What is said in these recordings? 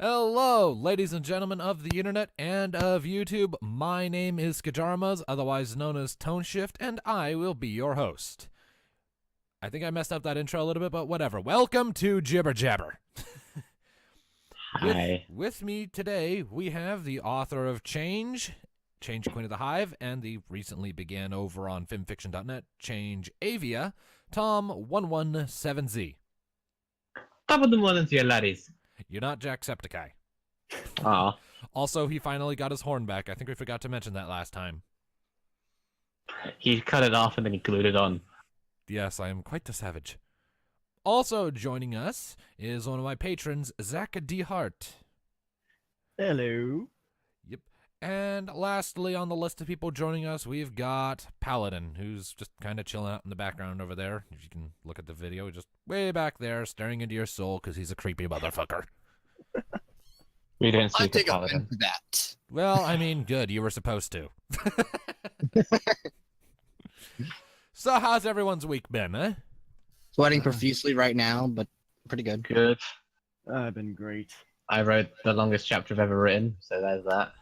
Hello, ladies and gentlemen of the internet and of YouTube. My name is Kajarmas, otherwise known as Tone Shift, and I will be your host. I think I messed up that intro a little bit, but whatever. Welcome to Jibber Jabber. Hi. With me today, we have the author of Change Queen of the Hive, and the recently began over on filmfiction.net, Change Avia, Tom117Z. Top of the morning to you, laddies. You're not Jacksepticeye. Aw. Also, he finally got his horn back. I think we forgot to mention that last time. He cut it off and then he glued it on. Yes, I am quite the savage. Also joining us is one of my patrons, Zach D. Hart. Hello. Yep. And lastly on the list of people joining us, we've got Paladin, who's just kind of chilling out in the background over there. If you can look at the video, just way back there, staring into your soul because he's a creepy motherfucker. We didn't I see the take offense paladin. to that. Well, I mean, good. You were supposed to. So how's everyone's week been, eh? Sweating profusely right now, but pretty good. Good. I've been great. I wrote the longest chapter I've ever written, so there's that.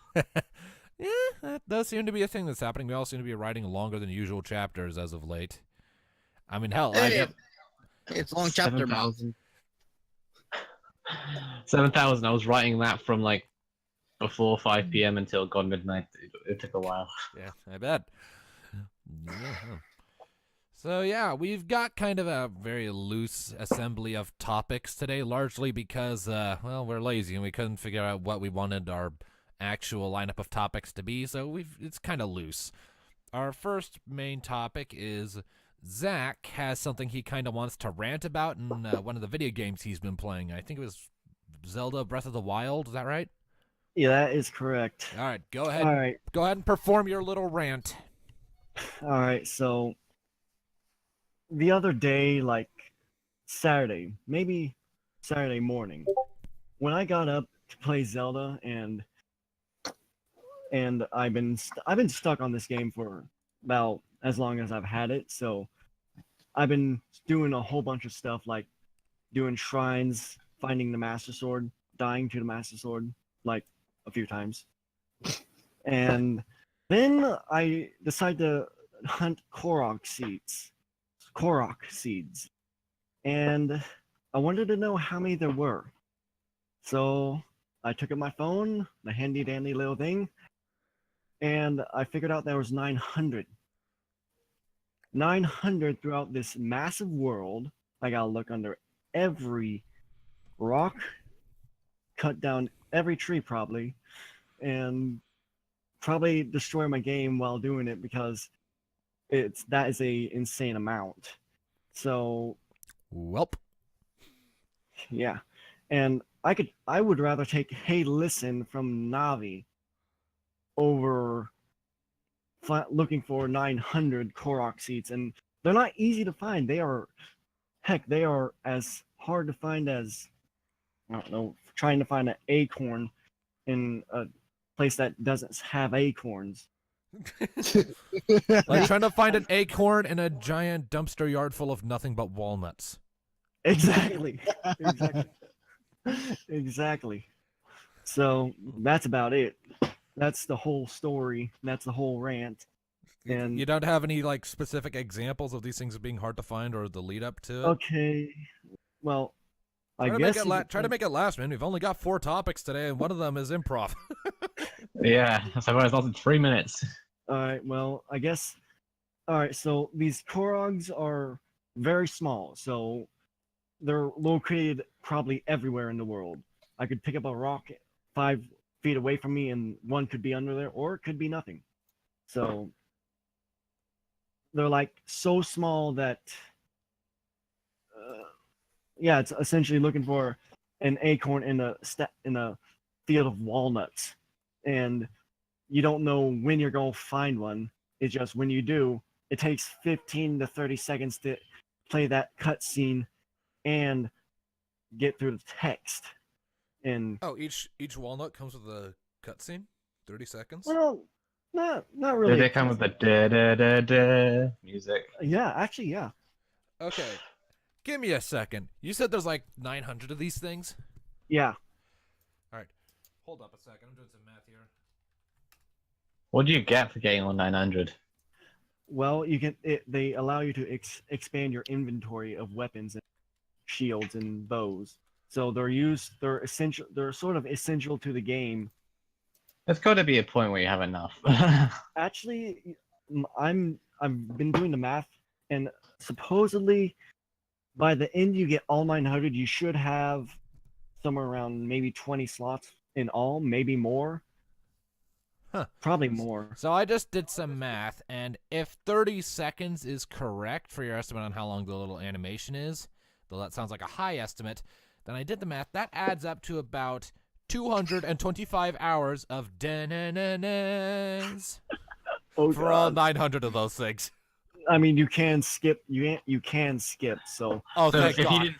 Yeah, that does seem to be a thing that's happening. We all seem to be writing longer than usual chapters as of late. I mean, hell, Hey, it's a long chapter, 7,000. 7,000. I was writing that from like before 5 p.m. until gone midnight. It took a while. yeah, I bet. Yeah. So yeah, we've got kind of a very loose assembly of topics today, largely because, well, we're lazy and we couldn't figure out what we wanted our actual lineup of topics to be, so it's kind of loose. Our first main topic is Zach has something he kind of wants to rant about in one of the video games he's been playing. I think it was Zelda Breath of the Wild. Is that right? Yeah, that is correct. All right, go ahead. All right. Go ahead and perform your little rant. All right. So the other day, like Saturday, maybe Saturday morning, when I got up to play Zelda, and I've been stuck on this game for about as long as I've had it. So I've been doing a whole bunch of stuff, like doing shrines, finding the Master Sword, dying to the Master Sword like a few times, and then I decided to hunt Korok seeds, and I wanted to know how many there were. So I took out my phone, the handy dandy little thing, and I figured out there was 900. 900 throughout this massive world. I gotta look under every rock, cut down every tree probably, and probably destroy my game while doing it because that is a insane amount. So Welp. yeah, and I would rather take Hey Listen from Navi over looking for 900 Korok seeds, and they're not easy to find. They are as hard to find as, I don't know, trying to find an acorn in a place that doesn't have acorns. Like trying to find an acorn in a giant dumpster yard full of nothing but walnuts. Exactly. Exactly. So that's about it. That's the whole story. That's the whole rant. And You don't have any like specific examples of these things being hard to find or the lead up to it? okay, well, I Try guess try to make it last, man. We've only got 4 topics today, and one of them is improv. Yeah, so I was lost in 3 minutes. All right, well, I guess. All right, so these Korogs are very small, so they're located probably everywhere in the world. I could pick up a rock 5 feet away from me, and one could be under there, or it could be nothing. So they're like so small that, yeah, it's essentially looking for an acorn in a field of walnuts, and you don't know when you're going to find one. It's just when you do, it takes 15 to 30 seconds to play that cutscene and get through the text. And Oh, each walnut comes with a cutscene? 30 seconds? well, not really. Did they come with the da-da-da-da music? Yeah, actually, yeah. Okay. Give me a second. You said there's like 900 of these things? Yeah. All right, hold up a second. I'm doing some math here. What do you get for getting on 900? Well, they allow you to expand your inventory of weapons and shields and bows. So they're essential. They're sort of essential to the game. There's got to be a point where you have enough. Actually, I've been doing the math, and supposedly by the end you get all 900. You should have somewhere around maybe 20 slots in all, maybe more. Huh. Probably more. So I just did some math, and if 30 seconds is correct for your estimate on how long the little animation is, though that sounds like a high estimate, then I did the math. That adds up to about 225 hours of da-na-na-nas Oh, for all God. 900 of those things. I mean, you can skip. You can skip. So Oh, So thank if God.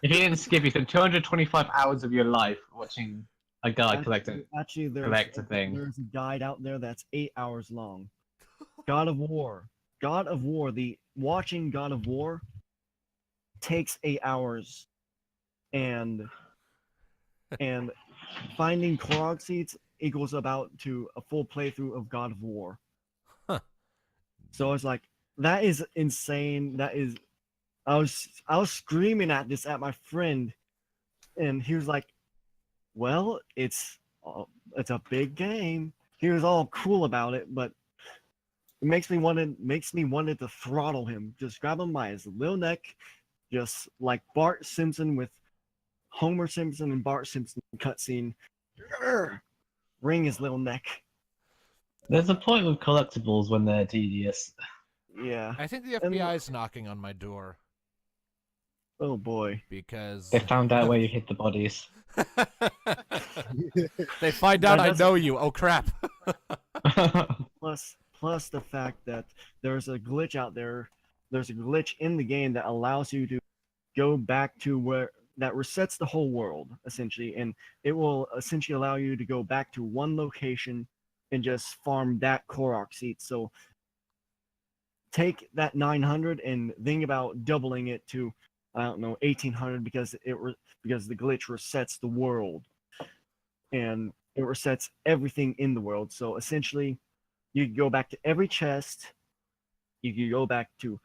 you didn't skip, you spent 225 hours of your life watching a guy collect a thing. there's a guide out there that's 8 hours long. God of War. Watching God of War takes 8 hours, and finding Korok seeds equals about to a full playthrough of God of War. Huh. So it's like, that is insane. That is, I was screaming at my friend, and he was like, "Well, it's a big game." He was all cool about it, but it makes me wanted to throttle him, just grab him by his little neck, just like Bart Simpson with Homer Simpson and Bart Simpson cutscene. Wring his little neck. There's a point with collectibles when they're tedious. Yeah. I think the FBI is knocking on my door Oh boy. because They found out where you hid the bodies. they find out That I doesn't- know you. Oh, crap. Plus the fact that there's a glitch out there. There's a glitch in the game that allows you to go back to that resets the whole world essentially, and it will essentially allow you to go back to one location and just farm that Korok seat. So take that 900 and think about doubling it to, I don't know, 1800, because because the glitch resets the world, and it resets everything in the world. So essentially, you can go back to every chest. You can go back to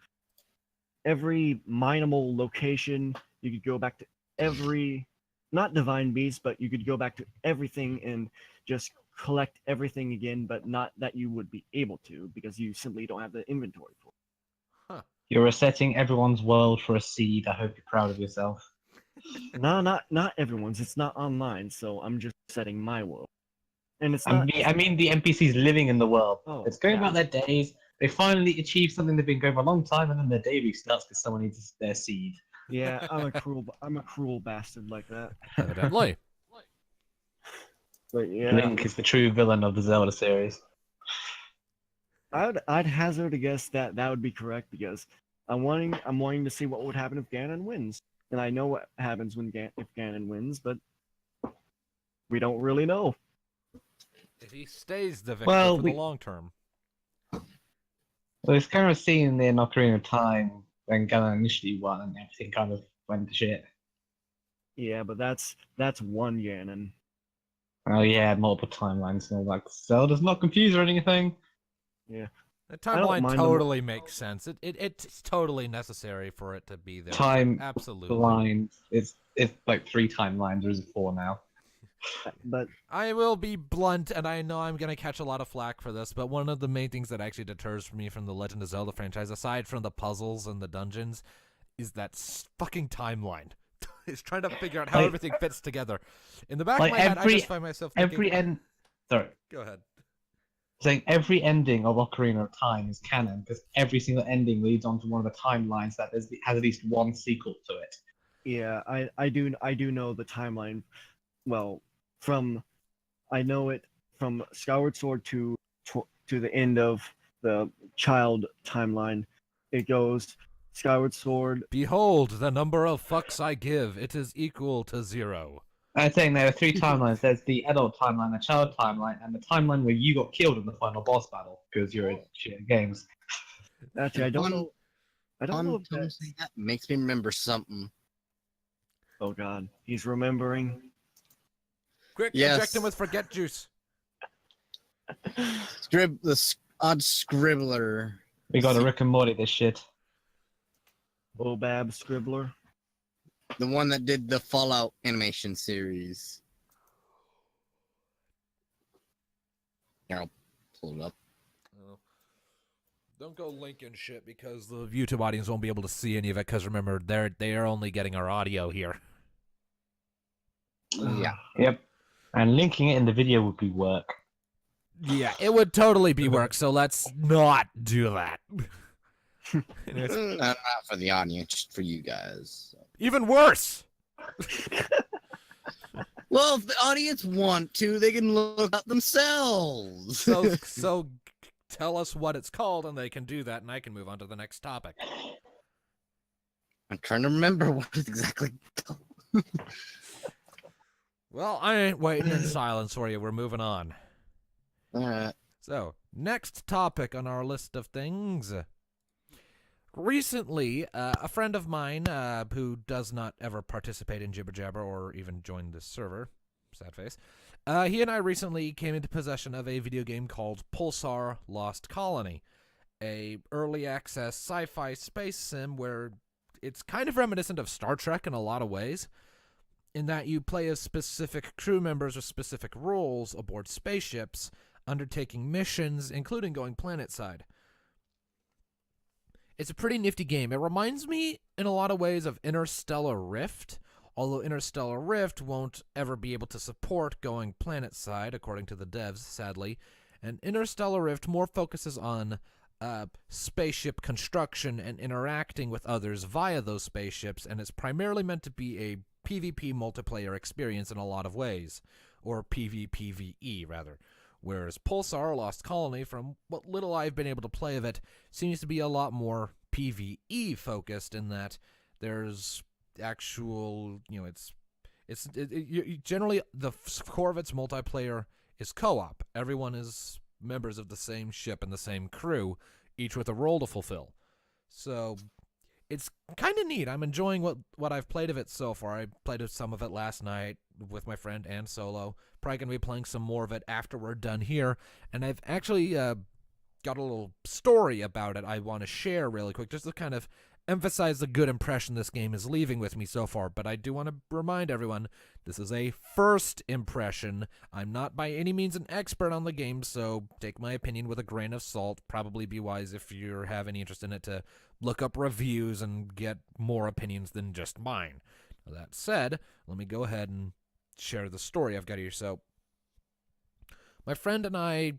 every mineable location. You could go back to every, not divine beast, but you could go back to everything and just collect everything again, but not that you would be able to, because you simply don't have the inventory for it. You're resetting everyone's world for a seed. I hope you're proud of yourself. No, not everyone's. It's not online, so I'm just setting my world. And it's I not. mean the NPCs living in the world. Oh, It's going yeah. about their days. They finally achieve something they've been going for a long time, and then their day restarts because someone needs their seed. Yeah, I'm a cruel bastard like that. Evidently. But yeah, Link is the true villain of the Zelda series. I'd hazard a guess that would be correct, because I'm wanting to see what would happen if Ganon wins, and I know what happens if Ganon wins, but we don't really know. If he stays the victor Well, for we- the long term. Well, it's kind of seen in Ocarina of Time when Ganon initially won, and everything kind of went to shit. Yeah, but that's one Ganon. Oh yeah, multiple timelines and all that. Zelda's not confused or anything. The I don't timeline mind the totally makes sense. It's totally necessary for it to be there. Time Absolutely. line. It's like 3 timelines, or is it 4 now? But I will be blunt, and I know I'm going to catch a lot of flack for this, but one of the main things that actually deters me from the Legend of Zelda franchise, aside from the puzzles and the dungeons, is that fucking timeline. It's trying to figure out how Like- everything fits together. In the back like of my head, I every- just find myself thinking... Go ahead. Saying every ending of Ocarina of Time is canon because every single ending leads on to one of the timelines that has at least one sequel to it. yeah, I do know the timeline. Well, I know it from Skyward Sword to the end of the child timeline. It goes Skyward Sword. Behold, the number of fucks I give. It is equal to 0. I'm saying there are 3 timelines. There's the adult timeline, the child timeline, and the timeline where you got killed in the final boss battle because you're a shit at games. Actually, I don't On- know. I don't know if Tom that's... saying that makes me remember something. Oh God, he's remembering. Quick, Yes. inject him with forget juice. Odd scribbler. We got a Rick and Morty this shit. Bobab Scribbler. The one that did the Fallout animation series. Here, I'll pull it up. Oh. Don't go linking shit because the YouTube audience won't be able to see any of it. Because remember, they are only getting our audio here. Yeah. Yep. And linking it in the video would be work. Yeah, it would totally be work. So let's not do that. Anyways, Not for the audience, just for you guys. even worse. Well, if the audience want to, they can look up themselves. So tell us what it's called, and they can do that, and I can move on to the next topic. I'm trying to remember what it's exactly called. Well, I ain't waiting in silence for you. We're moving on. Alright. So, next topic on our list of things. Recently, a friend of mine who does not ever participate in Jibber Jabber or even join this server, sad face, he and I recently came into possession of a video game called Pulsar Lost Colony, a early access sci-fi space sim where it's kind of reminiscent of Star Trek in a lot of ways, in that you play as specific crew members with specific roles aboard spaceships, undertaking missions, including going planet-side. It's a pretty nifty game. It reminds me in a lot of ways of Interstellar Rift, although Interstellar Rift won't ever be able to support going planet-side, according to the devs, sadly. And Interstellar Rift more focuses on spaceship construction and interacting with others via those spaceships, and it's primarily meant to be a PvP multiplayer experience in a lot of ways, or PvPvE, rather. Whereas Pulsar Lost Colony, from what little I've been able to play of it, seems to be a lot more PvE focused in that there's actual, generally the core of its multiplayer is co-op. Everyone is members of the same ship and the same crew, each with a role to fulfill. So it's kind of neat. I'm enjoying what I've played of it so far. I played some of it last night with my friend and solo. Probably going to be playing some more of it after we're done here. And I've actually got a little story about it I want to share really quick, just to kind of emphasize the good impression this game is leaving with me so far. But I do want to remind everyone, this is a first impression. I'm not by any means an expert on the game, so take my opinion with a grain of salt. Probably be wise if you have any interest in it to look up reviews and get more opinions than just mine. Now, that said, let me go ahead and share the story I've got here. So, my friend and I,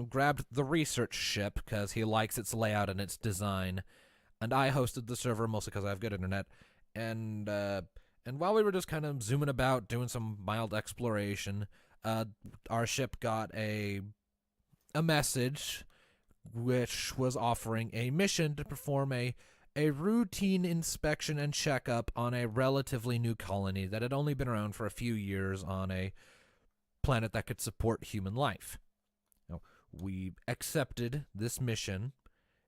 grabbed the research ship because he likes its layout and its design, and I hosted the server mostly because I have good internet. And while we were just kind of zooming about, doing some mild exploration, our ship got a message which was offering a mission to perform a routine inspection and checkup on a relatively new colony that had only been around for a few years on a planet that could support human life. Now, we accepted this mission,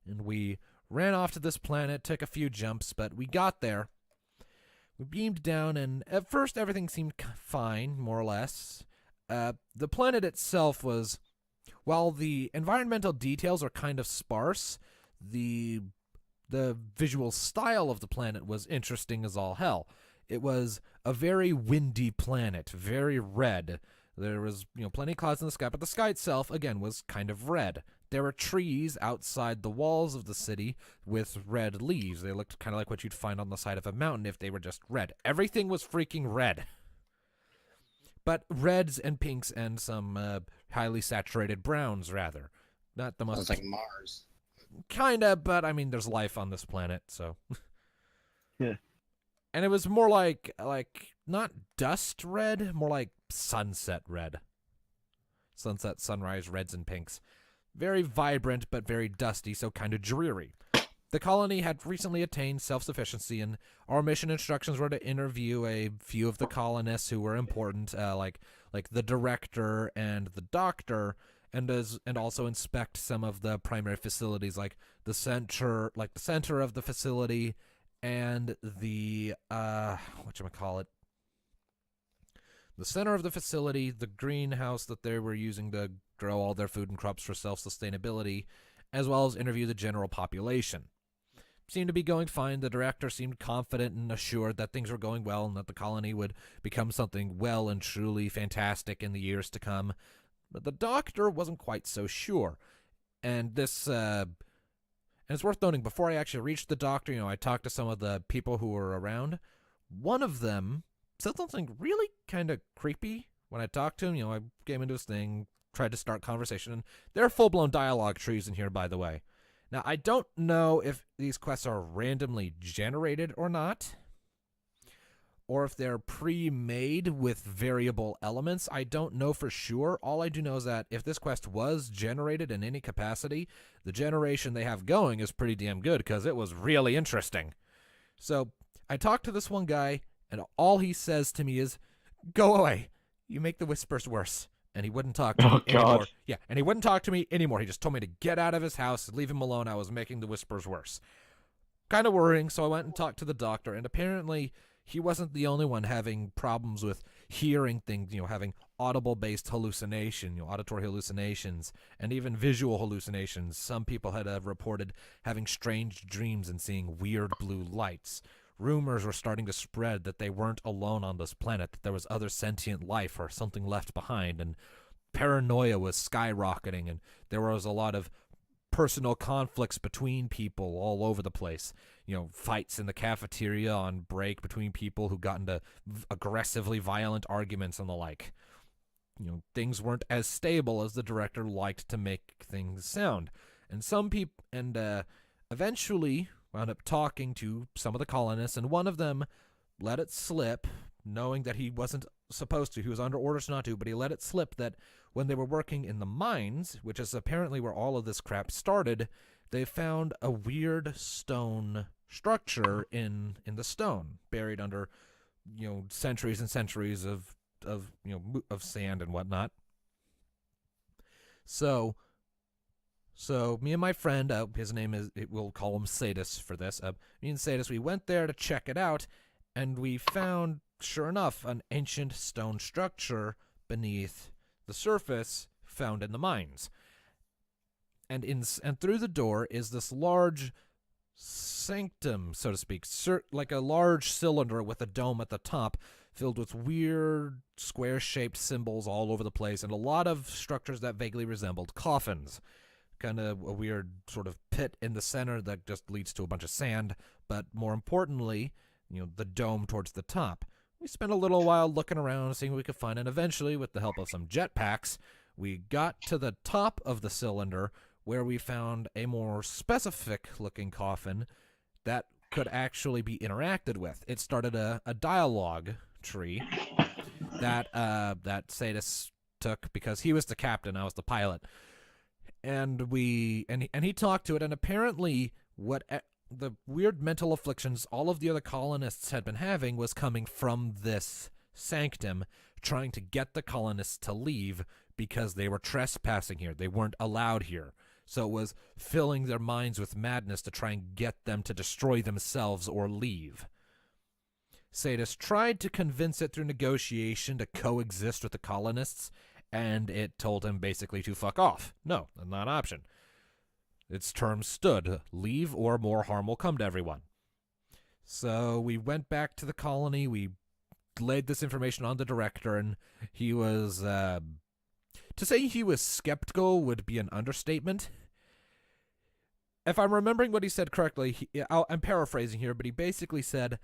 and we ran off to this planet, took a few jumps, but we got there. We beamed down, and at first everything seemed fine, more or less. The planet itself was, while the environmental details are kind of sparse, the visual style of the planet was interesting as all hell. It was a very windy planet, very red. There was, plenty of clouds in the sky, but the sky itself, again, was kind of red. There were trees outside the walls of the city with red leaves. They looked kind of like what you'd find on the side of a mountain if they were just red. Everything was freaking red. But reds and pinks and some highly saturated browns, rather. Not the most... Sounds like Mars. Kinda, but I mean, there's life on this planet, so... Yeah. And it was more like not dust red, more like sunset red. Sunset, sunrise, reds and pinks. Very vibrant, but very dusty, so kind of dreary. The colony had recently attained self-sufficiency, and our mission instructions were to interview a few of the colonists who were important, like the director and the doctor, and also inspect some of the primary facilities, like the center of the facility, and the the center of the facility, the greenhouse that they were using to grow all their food and crops for self-sustainability, as well as interview the general population. Seemed to be going fine. The director seemed confident and assured that things were going well and that the colony would become something well and truly fantastic in the years to come. But the doctor wasn't quite so sure. And this, and it's worth noting, before I actually reached the doctor, I talked to some of the people who were around. One of them said something really kind of creepy when I talked to him. I came into his thing, tried to start conversation, and there are full-blown dialogue trees in here, by the way. Now, I don't know if these quests are randomly generated or not, or if they're pre-made with variable elements. I don't know for sure. All I do know is that if this quest was generated in any capacity, the generation they have going is pretty damn good, because it was really interesting. So, I talked to this one guy, and all he says to me is, "Go away. You make the whispers worse." And he wouldn't talk to me anymore. Yeah, and he wouldn't talk to me anymore. He just told me to get out of his house, leave him alone. I was making the whispers worse. Kind of worrying, so I went and talked to the doctor, and apparently he wasn't the only one having problems with hearing things, having audible-based hallucination, auditory hallucinations, and even visual hallucinations. Some people had reported having strange dreams and seeing weird blue lights. Rumors were starting to spread that they weren't alone on this planet, that there was other sentient life or something left behind, and paranoia was skyrocketing, and there was a lot of personal conflicts between people all over the place. Fights in the cafeteria on break between people who got into aggressively violent arguments and the like. Things weren't as stable as the director liked to make things sound. And some people, eventually wound up talking to some of the colonists, and one of them let it slip, knowing that he wasn't supposed to. He was under orders not to, but he let it slip that when they were working in the mines, which is apparently where all of this crap started, they found a weird stone structure in the stone, buried under, centuries and centuries of sand and whatnot. So me and my friend, his name is, we'll call him Sadis for this. Me and Sadis, we went there to check it out, and we found, sure enough, an ancient stone structure beneath the surface found in the mines. And through the door is this large sanctum, so to speak, like a large cylinder with a dome at the top, filled with weird square-shaped symbols all over the place, and a lot of structures that vaguely resembled coffins. Kind of a weird sort of pit in the center that just leads to a bunch of sand, but more importantly, the dome towards the top. We spent a little while looking around, seeing what we could find, and eventually, with the help of some jetpacks, we got to the top of the cylinder, where we found a more specific-looking coffin that could actually be interacted with. It started a dialogue tree that Sadis took because he was the captain, I was the pilot. And he talked to it, and apparently the weird mental afflictions all of the other colonists had been having was coming from this sanctum, trying to get the colonists to leave because they were trespassing here. They weren't allowed here. So it was filling their minds with madness to try and get them to destroy themselves or leave. Sadis tried to convince it through negotiation to coexist with the colonists, and it told him basically to fuck off. No, not an option. Its terms stood: leave or more harm will come to everyone. So we went back to the colony, we laid this information on the director, and he was, to say he was skeptical would be an understatement. If I'm remembering what he said correctly, I'm paraphrasing here, but he basically said,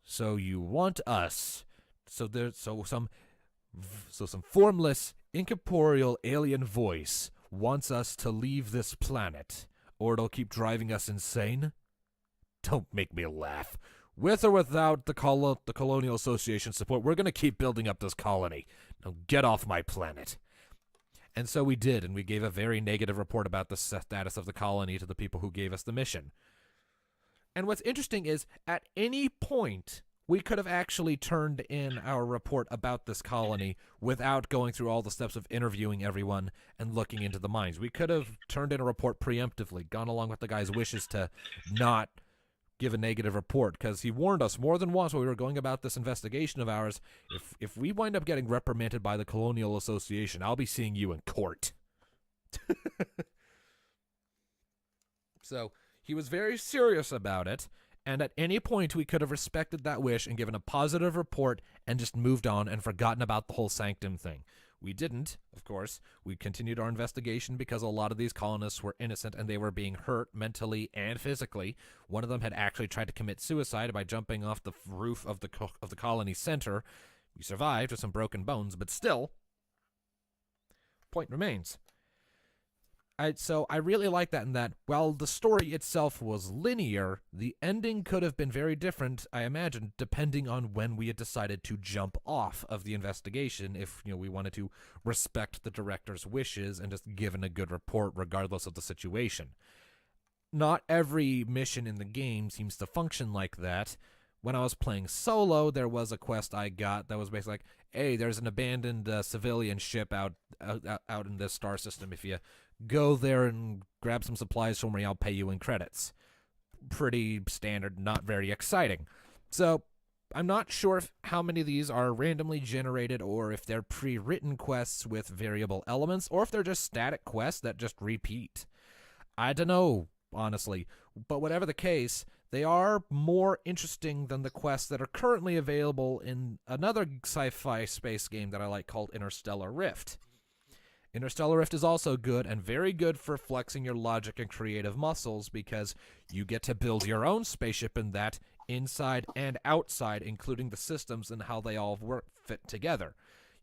"So you want us, some formless, incorporeal alien voice wants us to leave this planet, or it'll keep driving us insane? Don't make me laugh. With or without the Colonial Association support, we're going to keep building up this colony. Now get off my planet." And so we did, and we gave a very negative report about the status of the colony to the people who gave us the mission. And what's interesting is, at any point, we could have actually turned in our report about this colony without going through all the steps of interviewing everyone and looking into the mines. We could have turned in a report preemptively, gone along with the guy's wishes to not give a negative report, because he warned us more than once when we were going about this investigation of ours. If we wind up getting reprimanded by the Colonial Association, I'll be seeing you in court. So he was very serious about it, and at any point we could have respected that wish and given a positive report and just moved on and forgotten about the whole sanctum thing. We didn't, of course. We continued our investigation because a lot of these colonists were innocent and they were being hurt mentally and physically. One of them had actually tried to commit suicide by jumping off the roof of the colony center. We survived with some broken bones, but still, point remains. So I really like that in that while the story itself was linear, the ending could have been very different, I imagine, depending on when we had decided to jump off of the investigation, if we wanted to respect the director's wishes and just give a good report regardless of the situation. Not every mission in the game seems to function like that. When I was playing solo, there was a quest I got that was basically like, hey, there's an abandoned civilian ship out in this star system. If you go there and grab some supplies for me, I'll pay you in credits. Pretty standard, not very exciting. So I'm not sure how many of these are randomly generated or if they're pre-written quests with variable elements or if they're just static quests that just repeat. I don't know, honestly. But whatever the case, they are more interesting than the quests that are currently available in another sci-fi space game that I like called Interstellar Rift. Interstellar Rift is also good and very good for flexing your logic and creative muscles because you get to build your own spaceship in that inside and outside, including the systems and how they all fit together.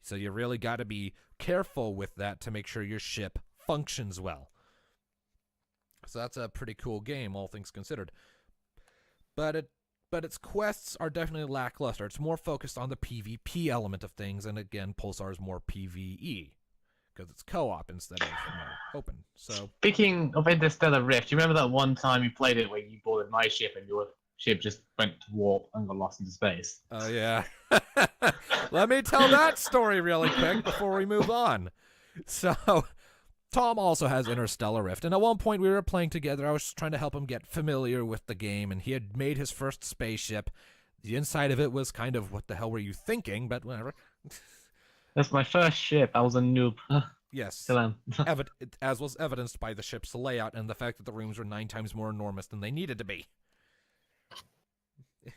So you really got to be careful with that to make sure your ship functions well. So that's a pretty cool game, all things considered. But its quests are definitely lackluster. It's more focused on the PvP element of things, and again, Pulsar is more PvE. Because it's co-op instead of open. So speaking of Interstellar Rift, do you remember that one time you played it where you boarded my ship and your ship just went to warp and got lost into space? Oh, yeah. Let me tell that story really quick before we move on. So, Tom also has Interstellar Rift, and at one point we were playing together. I was trying to help him get familiar with the game, and he had made his first spaceship. The inside of it was kind of, what the hell were you thinking? But whatever. That's my first ship. I was a noob. Yes. Still am. As was evidenced by the ship's layout and the fact that the rooms were 9 times more enormous than they needed to be.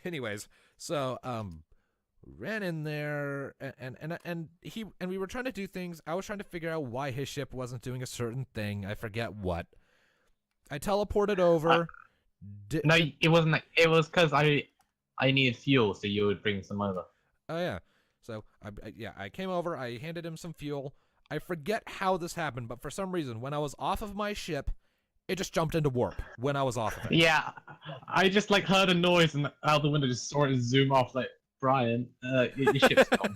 Anyways, so ran in there and we were trying to do things. I was trying to figure out why his ship wasn't doing a certain thing. I forget what. I teleported over. No, it wasn't. It was because I needed fuel, so you would bring some over. Oh yeah. So, I came over, I handed him some fuel. I forget how this happened, but for some reason, when I was off of my ship, it just jumped into warp when I was off of it. Yeah, I just heard a noise and out the window just saw it zoom off like, Brian, your ship's gone.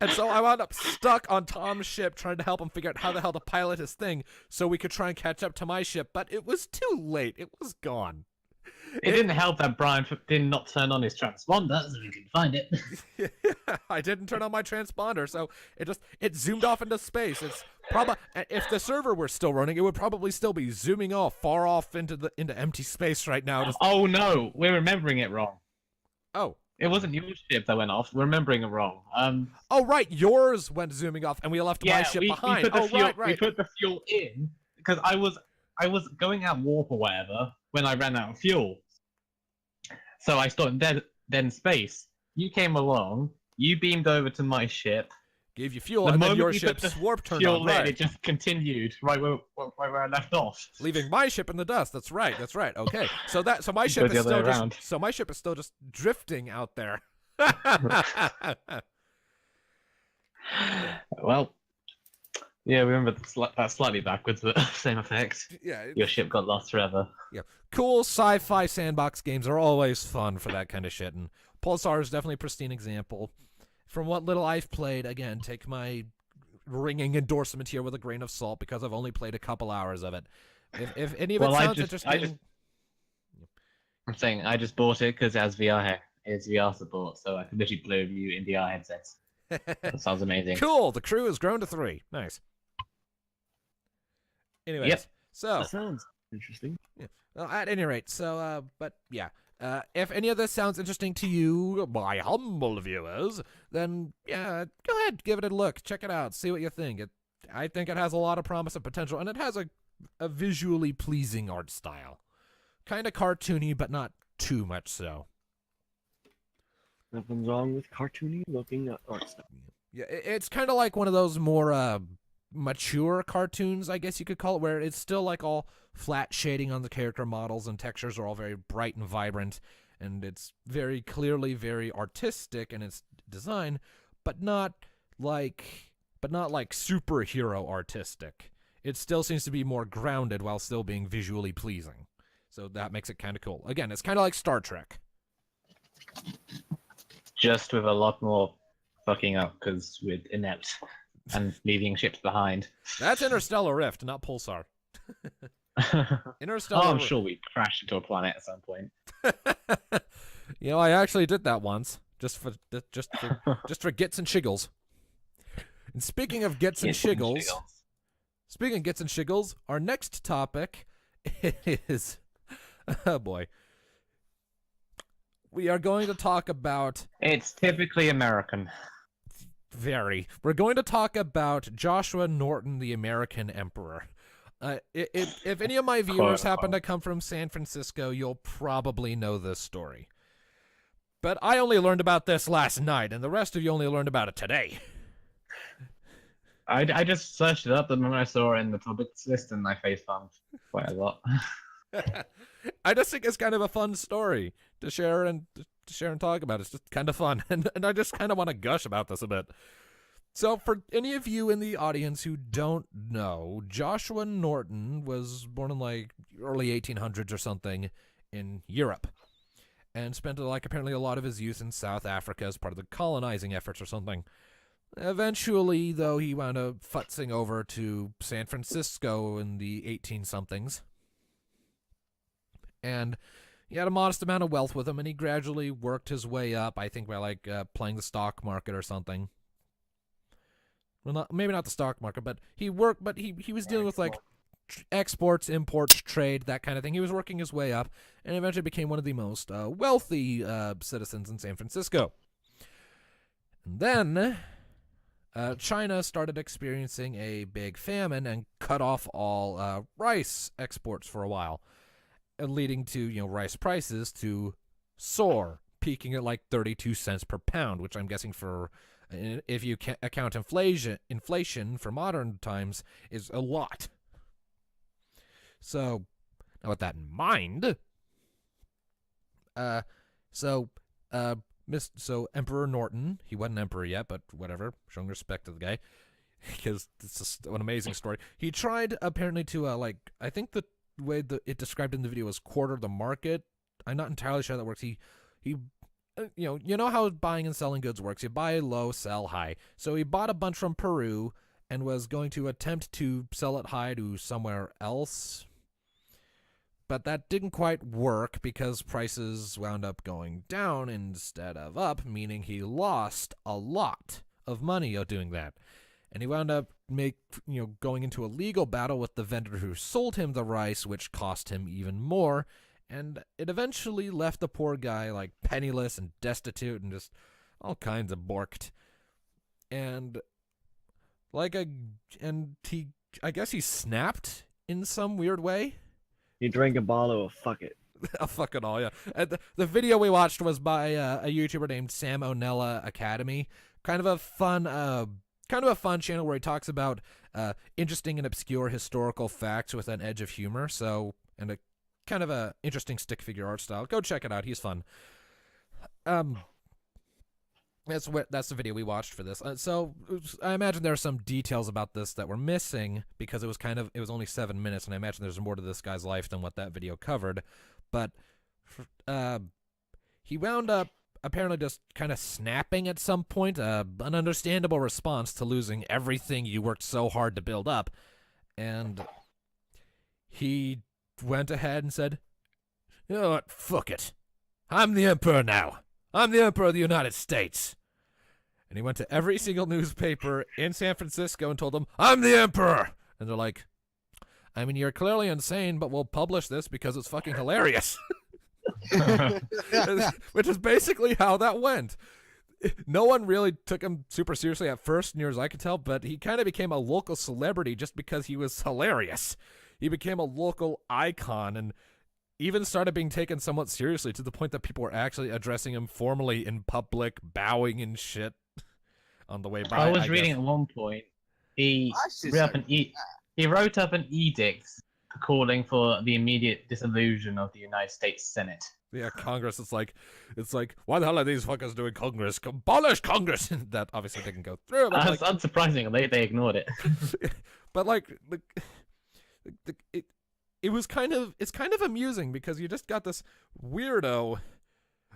And so I wound up stuck on Tom's ship trying to help him figure out how the hell to pilot his thing so we could try and catch up to my ship, but it was too late. It was gone. It didn't help that Brian did not turn on his transponder so we could find it. I didn't turn on my transponder, so it zoomed off into space. It's probably, if the server were still running, it would probably still be zooming off far off into empty space right now. Oh no, we're remembering it wrong. Oh. It wasn't your ship that went off. We're remembering it wrong. Oh right, yours went zooming off, and we left my ship behind. We put the fuel, right. We put the fuel in because I was going out warp or whatever when I ran out of fuel. So I stopped dead in space. You came along. You beamed over to my ship. Gave you fuel, and then your ship's warp turned on. Right. It just continued right where I left off, leaving my ship in the dust. That's right. Okay. So my ship is still just drifting out there. Well, yeah, remember that slightly backwards, but same effect. Yeah. Your ship got lost forever. Yeah. Cool sci-fi sandbox games are always fun for that kind of shit, and Pulsar is definitely a pristine example. From what little I've played, again, take my ringing endorsement here with a grain of salt because I've only played a couple hours of it. If any of it sounds interesting... I'm saying I just bought it because it has VR support, so I can literally play with you in VR headsets. That sounds amazing. Cool! The crew has grown to 3. Nice. Anyways, Yep. so... That sounds interesting. Yeah. Well, at any rate, but yeah. If any of this sounds interesting to you, my humble viewers, then yeah, go ahead, give it a look, check it out, see what you think. I think it has a lot of promise and potential, and it has a visually pleasing art style. Kind of cartoony, but not too much so. Nothing's wrong with cartoony looking art style. Yeah, it's kind of like one of those more mature cartoons, I guess you could call it, where it's still like all flat shading on the character models and textures are all very bright and vibrant, and it's very clearly very artistic in its design, but not like superhero artistic. It still seems to be more grounded while still being visually pleasing. So that makes it kind of cool. Again, it's kind of like Star Trek. Just with a lot more fucking up, because we're inept and leaving ships behind. That's Interstellar Rift, not Pulsar. Interstellar. Oh, I'm sure we crashed into a planet at some point. You know, I actually did that once, just for gits and shiggles. And speaking of gits and shiggles, our next topic is, oh boy, we are going to talk about. It's typically American. We're going to talk about Joshua Norton, the American Emperor. If any of my viewers happen to come from San Francisco, you'll probably know this story. But I only learned about this last night, and the rest of you only learned about it today. I just searched it up, and then I saw it in the topics list, and I face palmed quite a lot. I just think it's kind of a fun story to share and talk about. It's just kind of fun, and I just kind of want to gush about this a bit. So for any of you in the audience who don't know, Joshua Norton was born in like early 1800s or something in Europe, and spent like apparently a lot of his youth in South Africa as part of the colonizing efforts or something. Eventually, though, he wound up futzing over to San Francisco in the 18-somethings. And he had a modest amount of wealth with him, and he gradually worked his way up, I think by like playing the stock market or something. Well, maybe not the stock market, but he was dealing with like exports, imports, trade, that kind of thing. He was working his way up, and eventually became one of the most wealthy citizens in San Francisco. And then China started experiencing a big famine and cut off all rice exports for a while, leading to rice prices to soar, peaking at like 32 cents per pound, which I'm guessing for, if you account inflation for modern times, is a lot. So, now with that in mind, Emperor Norton, he wasn't emperor yet, but whatever, showing respect to the guy, because it's just an amazing story. He tried apparently to I think the way it described in the video was quarter the market. I'm not entirely sure how that works. He you know how buying and selling goods works. You buy low, sell high. So he bought a bunch from Peru and was going to attempt to sell it high to somewhere else. But that didn't quite work because prices wound up going down instead of up, meaning he lost a lot of money doing that. And he wound up going into a legal battle with the vendor who sold him the rice, which cost him even more. And it eventually left the poor guy like penniless and destitute and just all kinds of borked. And I guess he snapped in some weird way. He drank a bottle of fuck it. Fuck it all, yeah. The video we watched was by a YouTuber named Sam Onella Academy. Kind of a fun channel where he talks about interesting and obscure historical facts with an edge of humor. So, and a kind of a interesting stick figure art style. Go check it out. He's fun. That's the video we watched for this. So I imagine there are some details about this that were missing because it was only 7 minutes, and I imagine there's more to this guy's life than what that video covered. But he wound up apparently just kind of snapping at some point, an understandable response to losing everything you worked so hard to build up. And he went ahead and said, "You know what, fuck it. I'm the emperor now. I'm the emperor of the United States." And he went to every single newspaper in San Francisco and told them, "I'm the emperor." And they're like, I mean, you're clearly insane, but we'll publish this because it's fucking hilarious. Which is basically how that went. No one really took him super seriously at first, near as I could tell, but he kind of became a local celebrity just because he was hilarious. He became a local icon and even started being taken somewhat seriously to the point that people were actually addressing him formally in public, bowing and shit on the way by. I was reading at one point, he wrote up an edict calling for the immediate dissolution of the United States Senate. Yeah, Congress. It's like, why the hell are these fuckers doing Congress? Abolish Congress. That obviously didn't go through. But like, unsurprisingly, they ignored it. but like, it's kind of amusing because you just got this weirdo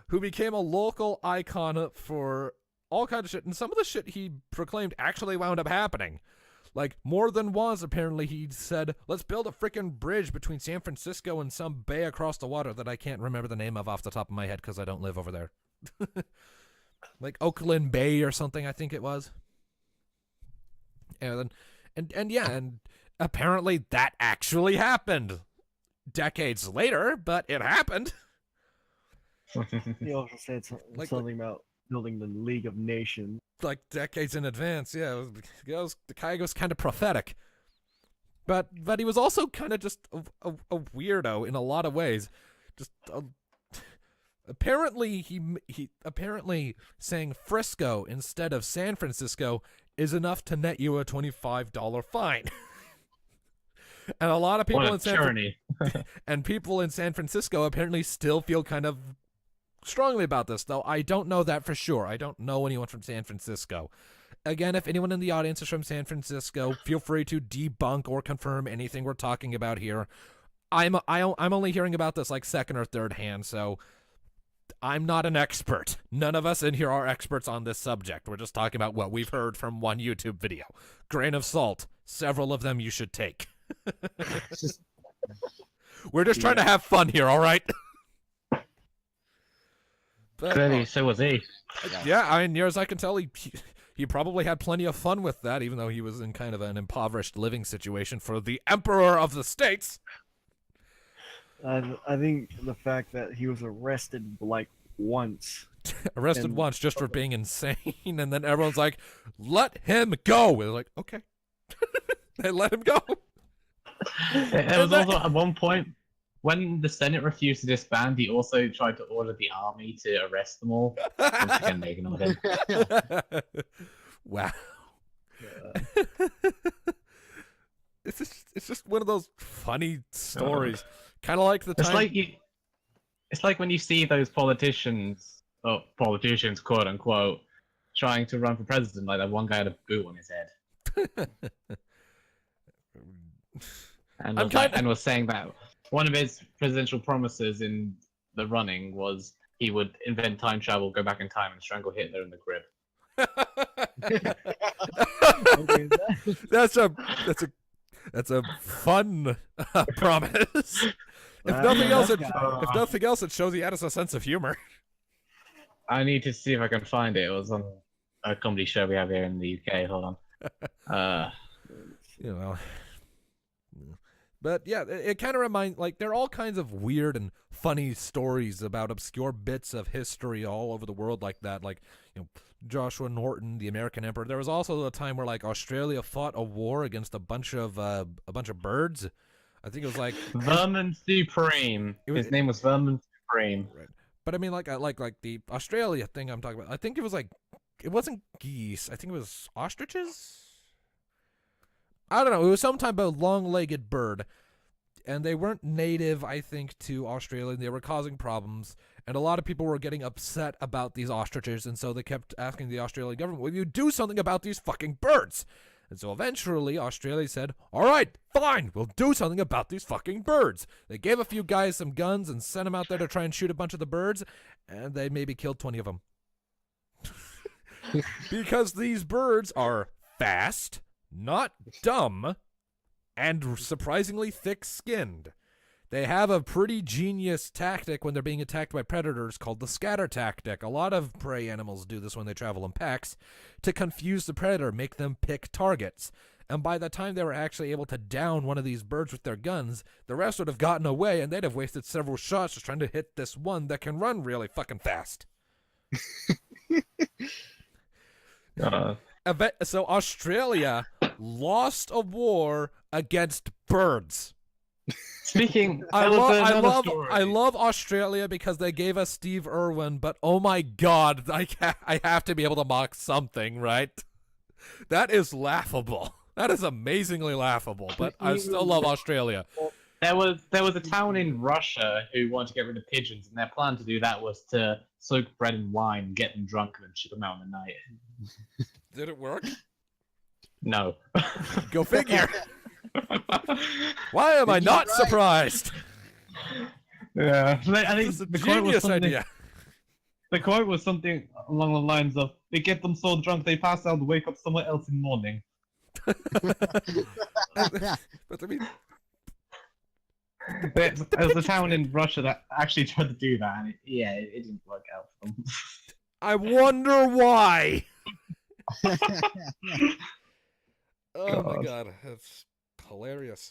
who became a local icon for all kinds of shit, and some of the shit he proclaimed actually wound up happening. Like, more than once, apparently, he said, let's build a freaking bridge between San Francisco and some bay across the water that I can't remember the name of off the top of my head because I don't live over there. Like Oakland Bay or something, I think it was. And apparently that actually happened decades later, but it happened. He also said something about building the League of Nations. Like decades in advance, yeah. The guy was kind of prophetic. But he was also kind of just a weirdo in a lot of ways. Just apparently apparently saying Frisco instead of San Francisco is enough to net you a $25 fine. And a lot of people people in San Francisco apparently still feel kind of strongly about this, though I don't know that for sure. I don't know anyone from San Francisco. Again, if anyone in the audience is from San Francisco, feel free to debunk or confirm anything we're talking about here. I'm only hearing about this like second or third hand, so I'm not an expert. None of us in here are experts on this subject. We're just talking about what we've heard from one YouTube video. Grain of salt. Several of them you should take. We're just trying to have fun here, all right? But, Clearly, so was he. Yeah, I mean, near as I can tell, he probably had plenty of fun with that, even though he was in kind of an impoverished living situation for the Emperor of the States. I think the fact that he was arrested like once. Arrested once just for being insane, and then everyone's like, let him go. We're like, okay. They let him go. It was also at one point, when the Senate refused to disband, he also tried to order the army to arrest them all. Once again, they ignored him. Wow. It's just one of those funny stories. Kind of like the time. It's like when you see those politicians, quote unquote, trying to run for president. Like that one guy had a boot on his head. And was saying that one of his presidential promises in the running was he would invent time travel, go back in time, and strangle Hitler in the crib. That's a fun promise. If nothing else, it shows he had a sense of humor. I need to see if I can find it. It was on a comedy show we have here in the UK. Hold on. You know. But yeah, it kind of reminds, like, there are all kinds of weird and funny stories about obscure bits of history all over the world like that. Like, you know, Joshua Norton, the American Emperor. There was also a time where like Australia fought a war against a bunch of birds. I think it was like Vermin Supreme. His name was Vermin Supreme. Right. But I mean, like the Australia thing I'm talking about. I think it was like, it wasn't geese. I think it was ostriches. I don't know. It was some type of long-legged bird, and they weren't native, I think, to Australia. They were causing problems, and a lot of people were getting upset about these ostriches, and so they kept asking the Australian government, will you do something about these fucking birds? And so eventually, Australia said, all right, fine, we'll do something about these fucking birds. They gave a few guys some guns and sent them out there to try and shoot a bunch of the birds, and they maybe killed 20 of them. Because these birds are fast, not dumb, and surprisingly thick-skinned. They have a pretty genius tactic when they're being attacked by predators called the scatter tactic. A lot of prey animals do this when they travel in packs to confuse the predator, make them pick targets. and by the time they were actually able to down one of these birds with their guns, the rest would have gotten away, and they'd have wasted several shots just trying to hit this one that can run really fucking fast. So Australia lost a war against birds. Speaking, I I love Australia because they gave us Steve Irwin, but oh my god, I have to be able to mock something, right? That is laughable. That is amazingly laughable, but I still love Australia. There was a town in Russia who wanted to get rid of pigeons, and their plan to do that was to soak bread in wine, get them drunk, and then ship them out in the night. Did it work? No. Go figure. Why am I not surprised? Yeah, I think This is a the quote was genius something. idea. The quote was something along the lines of, "They get them so drunk they pass out and wake up somewhere else in the morning." But I mean, There was a town in Russia that actually tried to do that, and it didn't work out for them. I wonder why. Oh my God. god, that's hilarious.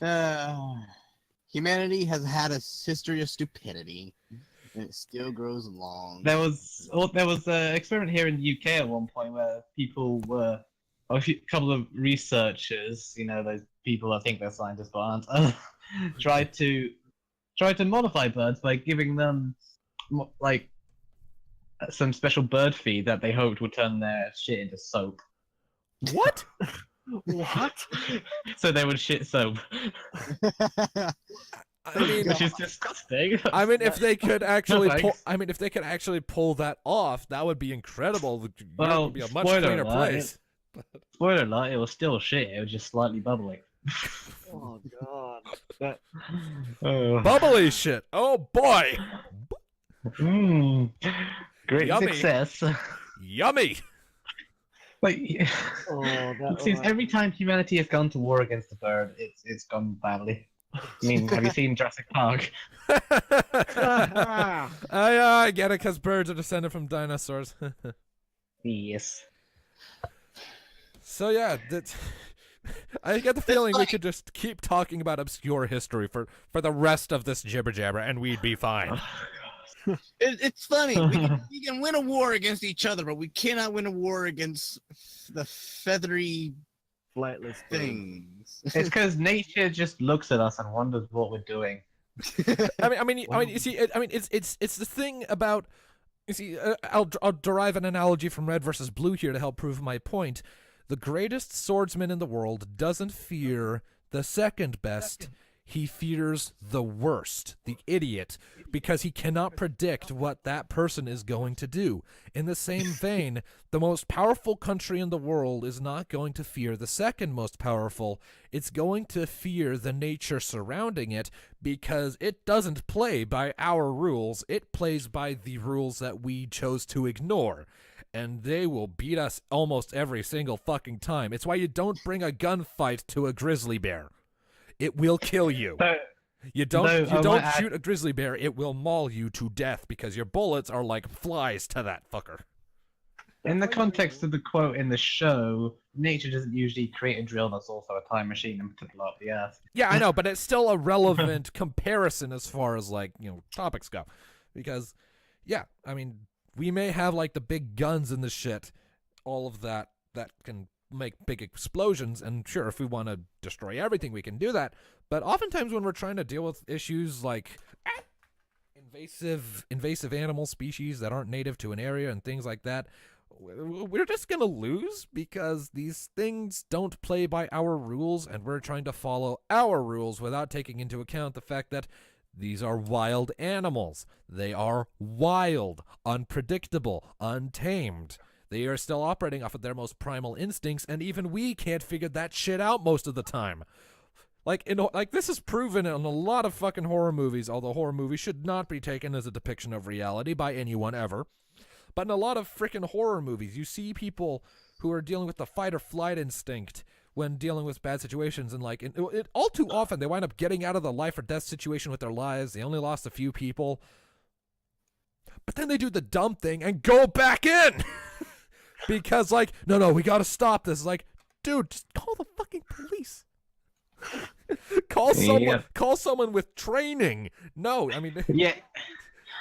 Humanity has had a history of stupidity, and it still grows along. There was an experiment here in the UK at one point where people were a couple of researchers, those people that think they're scientists but aren't, tried to modify birds by giving them like some special bird feed that they hoped would turn their shit into soap. What? What? So they would shit soap, I mean, which is disgusting. I mean, if they could actually pull, thanks. if they could actually pull that off, that would be incredible. Europe Well, would be a much spoiler cleaner alert, place. Spoiler alert, it was still shit. It was just slightly bubbling. Oh god. That Bubbly shit. Oh boy. Great Yummy. success. Yummy. Like, oh that it seems every time humanity has gone to war against a bird, it's gone badly. I mean, have you seen Jurassic Park? I get it, because birds are descended from dinosaurs. Yes. So yeah, I get the feeling we could just keep talking about obscure history for the rest of this jibber jabber, and we'd be fine. It's funny. We can win a war against each other, but we cannot win a war against the feathery flightless things. It's because nature just looks at us and wonders what we're doing. I mean, you see, it's the thing about. You see, I'll derive an analogy from Red versus Blue here to help prove my point. The greatest swordsman in the world doesn't fear the second best. He fears the worst, the idiot, because he cannot predict what that person is going to do. In the same vein, the most powerful country in the world is not going to fear the second most powerful. It's going to fear the nature surrounding it because it doesn't play by our rules. It plays by the rules that we chose to ignore. And they will beat us almost every single fucking time. It's why you don't bring a gunfight to a grizzly bear. It will kill you. You don't shoot a grizzly bear, it will maul you to death because your bullets are like flies to that fucker. In the context of the quote in the show, nature doesn't usually create a drill that's also a time machine and to blow up the earth. Yeah, I know, but it's still a relevant comparison as far as topics go. Because yeah, I mean, we may have like the big guns and the shit, all of that can make big explosions, and sure, if we want to destroy everything, we can do that. But oftentimes when we're trying to deal with issues like invasive animal species that aren't native to an area and things like that, we're just gonna lose because these things don't play by our rules, and we're trying to follow our rules without taking into account the fact that these are wild animals. They are wild, unpredictable, untamed. They are still operating off of their most primal instincts, and even we can't figure that shit out most of the time. Like this is proven in a lot of fucking horror movies, although horror movies should not be taken as a depiction of reality by anyone ever. But in a lot of freaking horror movies, you see people who are dealing with the fight or flight instinct when dealing with bad situations, and all too often they wind up getting out of the life or death situation with their lives. They only lost a few people. But then they do the dumb thing and go back in! Because, no, we gotta stop this. Like, dude, just call the fucking police. Call someone. Yeah. Call someone with training. No, I mean, Yeah.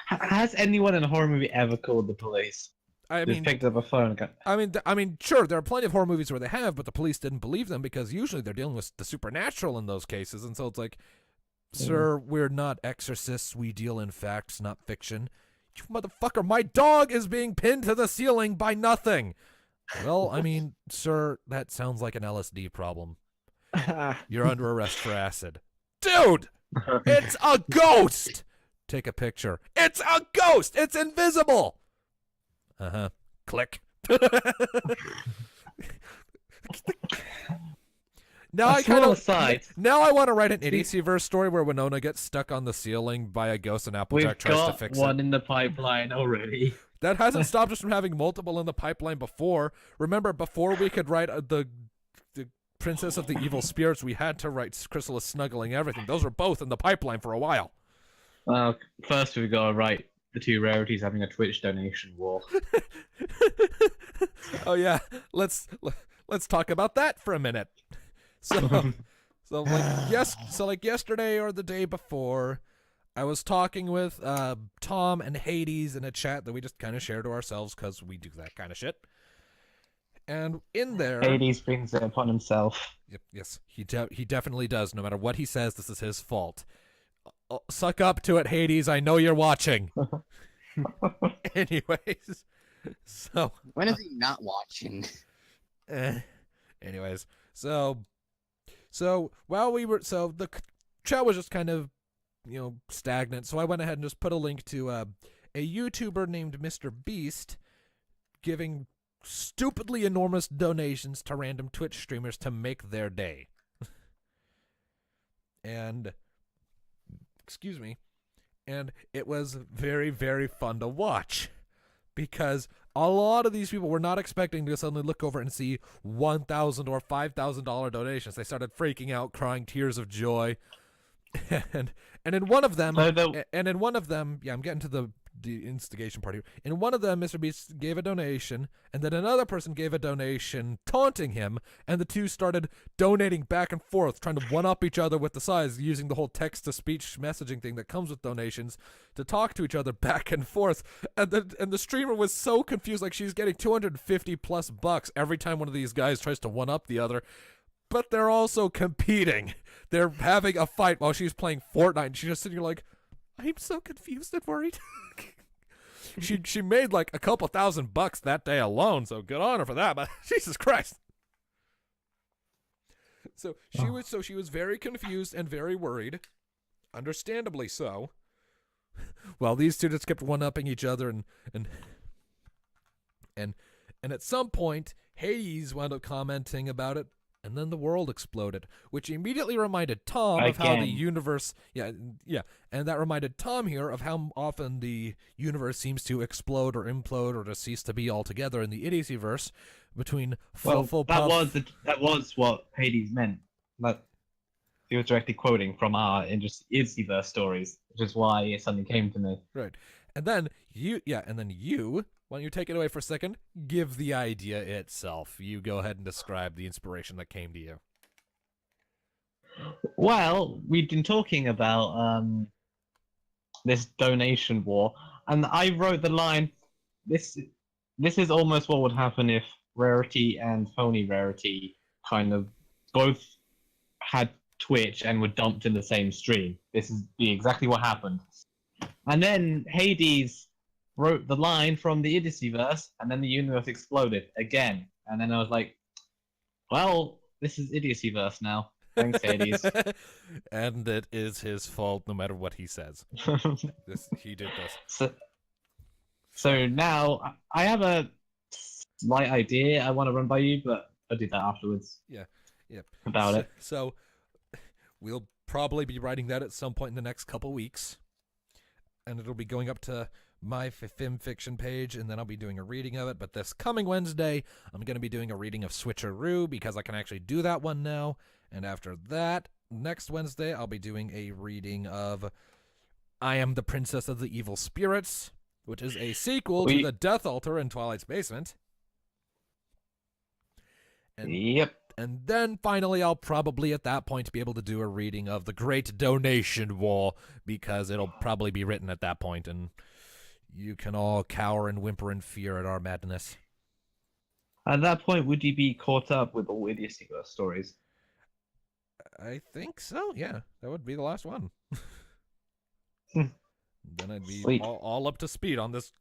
Has anyone in a horror movie ever called the police? I Just mean, picked up a phone and got... I mean, sure, there are plenty of horror movies where they have, but the police didn't believe them because usually they're dealing with the supernatural in those cases, and so it's like, sir, we're not exorcists. We deal in facts, not fiction. You motherfucker, my dog is being pinned to the ceiling by nothing. Well, I mean, sir, that sounds like an LSD problem. You're under arrest for acid. Dude, it's a ghost. Take a picture. It's a ghost. It's invisible. Uh-huh. Click. Now I kind of now I want to write an idiocy-verse story where Winona gets stuck on the ceiling by a ghost and Applejack tries to fix it. We've got one in the pipeline already. That hasn't stopped us from having multiple in the pipeline before. Remember, before we could write the Princess of the Evil Spirits, we had to write Chrysalis Snuggling Everything. Those were both in the pipeline for a while. First we've got to write the two rarities having a Twitch donation war. Oh yeah, let's talk about that for a minute. So like yesterday or the day before, I was talking with Tom and Hades in a chat that we just kind of share to ourselves because we do that kind of shit. And in there, Hades brings it upon himself. Yep, yes, he definitely does. No matter what he says, this is his fault. Suck up to it, Hades. I know you're watching. Anyways, so When is he not watching? anyways, so while we were the chat was just kind of stagnant. So I went ahead and just put a link to a YouTuber named Mr. Beast giving stupidly enormous donations to random Twitch streamers to make their day. And excuse me, and it was very, very fun to watch because a lot of these people were not expecting to suddenly look over and see $1,000 or $5,000 donations. They started freaking out, crying tears of joy, and in one of them, yeah, I'm getting to the instigation part here. In one of them, Mr. Beast gave a donation, and then another person gave a donation taunting him, and the two started donating back and forth, trying to one-up each other with the size, using the whole text-to-speech messaging thing that comes with donations to talk to each other back and forth. And the streamer was so confused, like she's getting $250+ every time one of these guys tries to one-up the other. But they're also competing. They're having a fight while she's playing Fortnite, and she's just sitting here like, I'm so confused and worried. She made like a couple $1,000 that day alone, so good on her for that. But Jesus Christ! So she was very confused and very worried, understandably so. While these two just kept one-upping each other, and at some point Hades wound up commenting about it. And then the world exploded, which immediately reminded Tom of how the universe, and that reminded Tom here of how often the universe seems to explode or implode or just cease to be altogether in the Idiocyverse between that was what Hades meant. But he was directly quoting from our Idiocyverse stories, which is why it suddenly came to me. Right, and then you, why don't you take it away for a second? Give the idea itself. You go ahead and describe the inspiration that came to you. Well, we've been talking about this donation war, and I wrote the line, this is almost what would happen if Rarity and Phony Rarity kind of both had Twitch and were dumped in the same stream. This is exactly what happened. And then Hades wrote the line from the Idiocyverse, and then the universe exploded again. And then I was like, well, this is Idiocyverse now. Thanks, Hades. And it is his fault no matter what he says. He did this. So now, I have a slight idea I want to run by you, but I'll do that afterwards. Yeah. About it. So, we'll probably be writing that at some point in the next couple weeks. And it'll be going up to my film fiction page, and then I'll be doing a reading of it. But this coming Wednesday, I'm going to be doing a reading of Switcheroo because I can actually do that one now. And after that, next Wednesday, I'll be doing a reading of I Am the Princess of the Evil Spirits, which is a sequel to The Death Altar in Twilight's Basement. And then finally, I'll probably at that point be able to do a reading of The Great Donation Wall, because it'll probably be written at that point, and you can all cower and whimper in fear at our madness. At that point, would you be caught up with all Idiosyncratic stories? I think so, yeah. That would be the last one. Hmm. Then I'd be Sweet. all up to speed on this